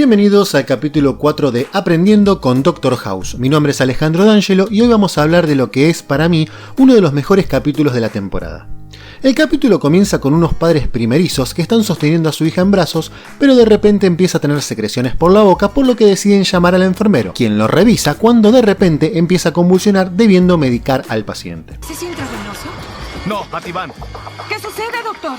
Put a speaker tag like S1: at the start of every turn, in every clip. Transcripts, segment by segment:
S1: Bienvenidos al capítulo 4 de Aprendiendo con Doctor House. Mi nombre es Alejandro D'Angelo y hoy vamos a hablar de lo que es, para mí, uno de los mejores capítulos de la temporada. El capítulo comienza con unos padres primerizos que están sosteniendo a su hija en brazos, pero de repente empieza a tener secreciones por la boca, por lo que deciden llamar al enfermero, quien lo revisa cuando de repente empieza a convulsionar debiendo medicar al paciente.
S2: ¿Se siente venoso?
S3: No, Ativan.
S2: ¿Qué sucede, doctor?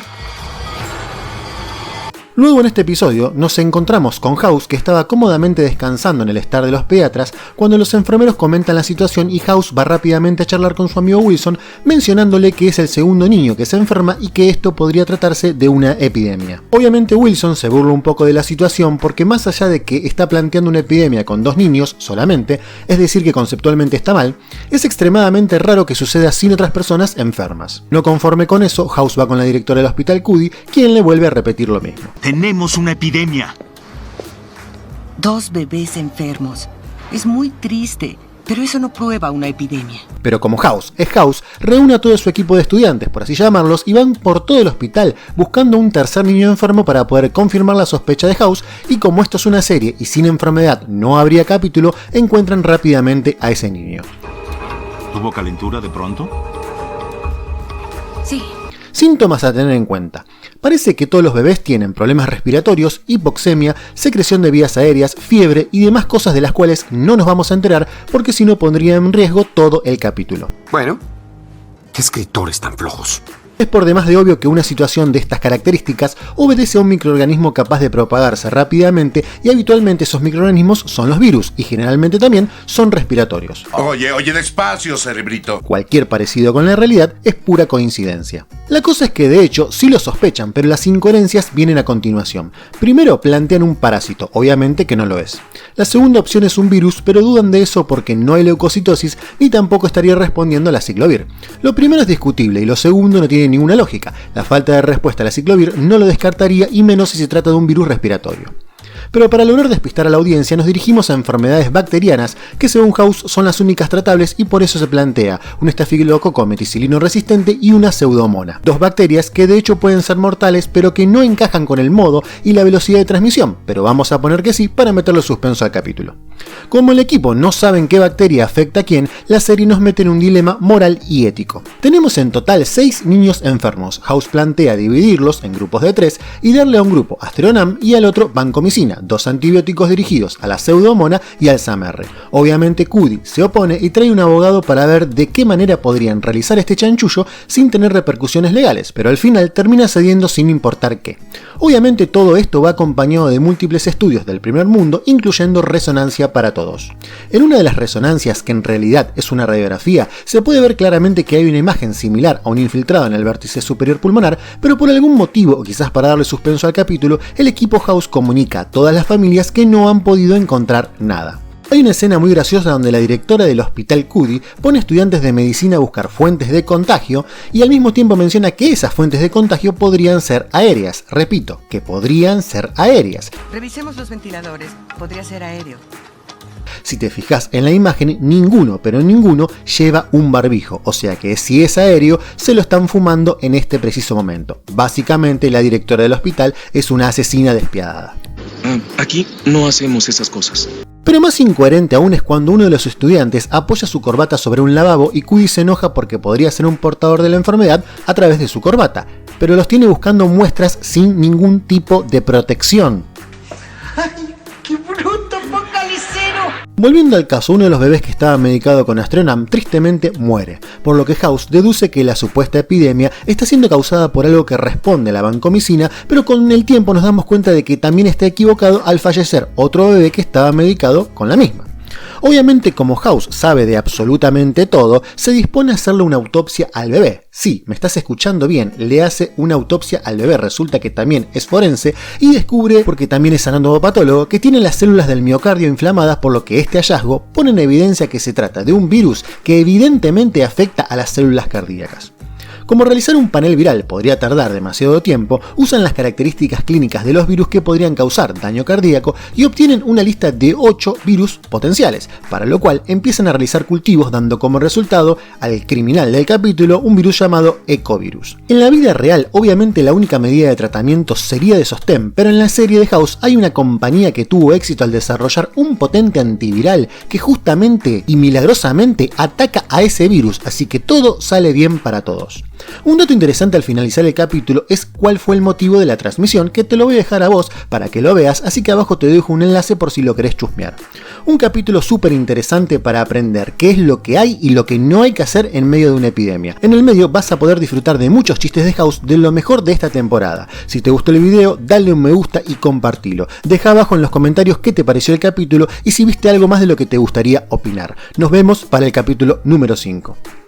S1: Luego en este episodio nos encontramos con House, que estaba cómodamente descansando en el estar de los pediatras cuando los enfermeros comentan la situación y House va rápidamente a charlar con su amigo Wilson, mencionándole que es el segundo niño que se enferma y que esto podría tratarse de una epidemia. Obviamente Wilson se burla un poco de la situación porque más allá de que está planteando una epidemia con 2 niños solamente, es decir que conceptualmente está mal, es extremadamente raro que suceda sin otras personas enfermas. No conforme con eso, House va con la directora del hospital Cuddy, quien le vuelve a repetir lo mismo.
S3: Tenemos una epidemia.
S2: 2 bebés enfermos. Es muy triste, pero eso no prueba una epidemia.
S1: Pero como House es House, reúne a todo su equipo de estudiantes, por así llamarlos, y van por todo el hospital buscando un tercer niño enfermo para poder confirmar la sospecha de House, y como esto es una serie y sin enfermedad no habría capítulo, encuentran rápidamente a ese niño.
S3: ¿Tuvo calentura de pronto?
S2: Sí.
S1: Síntomas a tener en cuenta. Parece que todos los bebés tienen problemas respiratorios, hipoxemia, secreción de vías aéreas, fiebre y demás cosas de las cuales no nos vamos a enterar porque si no pondría en riesgo todo el capítulo.
S4: Bueno, ¿qué escritores tan flojos?
S1: Es por demás de obvio que una situación de estas características obedece a un microorganismo capaz de propagarse rápidamente y habitualmente esos microorganismos son los virus y generalmente también son respiratorios.
S5: Oye, despacio, cerebrito.
S1: Cualquier parecido con la realidad es pura coincidencia. La cosa es que de hecho sí lo sospechan, pero las incoherencias vienen a continuación. Primero plantean un parásito, obviamente que no lo es. La segunda opción es un virus, pero dudan de eso porque no hay leucocitosis ni tampoco estaría respondiendo a la ciclovir. Lo primero es discutible y lo segundo no tiene ninguna lógica. La falta de respuesta a la ciclovir no lo descartaría y menos si se trata de un virus respiratorio. Pero para lograr despistar a la audiencia nos dirigimos a enfermedades bacterianas que según House son las únicas tratables y por eso se plantea un estafilococo meticilino resistente y una pseudomonas. 2 bacterias que de hecho pueden ser mortales pero que no encajan con el modo y la velocidad de transmisión, pero vamos a poner que sí para meterle suspenso al capítulo. Como el equipo no saben qué bacteria afecta a quién, la serie nos mete en un dilema moral y ético. Tenemos en total 6 niños enfermos. House plantea dividirlos en grupos de 3 y darle a un grupo Asteronam y al otro vancomicina, 2 antibióticos dirigidos a la pseudomonas y al SAMR. Obviamente Cuddy se opone y trae un abogado para ver de qué manera podrían realizar este chanchullo sin tener repercusiones legales, pero al final termina cediendo sin importar qué. Obviamente todo esto va acompañado de múltiples estudios del primer mundo, incluyendo resonancia para todos. En una de las resonancias, que en realidad es una radiografía, se puede ver claramente que hay una imagen similar a un infiltrado en el vértice superior pulmonar, pero por algún motivo, o quizás para darle suspenso al capítulo, el equipo House comunica a todas las familias que no han podido encontrar nada. Hay una escena muy graciosa donde la directora del hospital Cuddy pone a estudiantes de medicina a buscar fuentes de contagio y al mismo tiempo menciona que esas fuentes de contagio podrían ser aéreas. Repito, que podrían ser aéreas.
S2: Revisemos los ventiladores. Podría ser aéreo.
S1: Si te fijas en la imagen, ninguno lleva un barbijo, o sea que si es aéreo, se lo están fumando en este preciso momento. Básicamente la directora del hospital es una asesina despiadada.
S6: Aquí no hacemos esas cosas.
S1: Pero más incoherente aún es cuando uno de los estudiantes apoya su corbata sobre un lavabo y Cuddy se enoja porque podría ser un portador de la enfermedad a través de su corbata, pero los tiene buscando muestras sin ningún tipo de protección.
S2: ¡Ay, qué bruto focalicero!
S1: Volviendo al caso, uno de los bebés que estaba medicado con Asteronam tristemente muere, por lo que House deduce que la supuesta epidemia está siendo causada por algo que responde a la vancomicina, pero con el tiempo nos damos cuenta de que también está equivocado al fallecer otro bebé que estaba medicado con la misma. Obviamente, como House sabe de absolutamente todo, se dispone a hacerle una autopsia al bebé. Sí, me estás escuchando bien, le hace una autopsia al bebé, resulta que también es forense y descubre, porque también es anatomopatólogo, que tiene las células del miocardio inflamadas, por lo que este hallazgo pone en evidencia que se trata de un virus que evidentemente afecta a las células cardíacas. Como realizar un panel viral podría tardar demasiado tiempo, usan las características clínicas de los virus que podrían causar daño cardíaco y obtienen una lista de 8 virus potenciales, para lo cual empiezan a realizar cultivos dando como resultado al criminal del capítulo un virus llamado Ecovirus. En la vida real, obviamente la única medida de tratamiento sería de sostén, pero en la serie de House hay una compañía que tuvo éxito al desarrollar un potente antiviral que justamente y milagrosamente ataca a ese virus, así que todo sale bien para todos. Un dato interesante al finalizar el capítulo es cuál fue el motivo de la transmisión, que te lo voy a dejar a vos para que lo veas, así que abajo te dejo un enlace por si lo querés chusmear. Un capítulo súper interesante para aprender qué es lo que hay y lo que no hay que hacer en medio de una epidemia. En el medio vas a poder disfrutar de muchos chistes de House, de lo mejor de esta temporada. Si te gustó el video, dale un me gusta y compartilo. Deja abajo en los comentarios qué te pareció el capítulo y si viste algo más de lo que te gustaría opinar. Nos vemos para el capítulo número 5.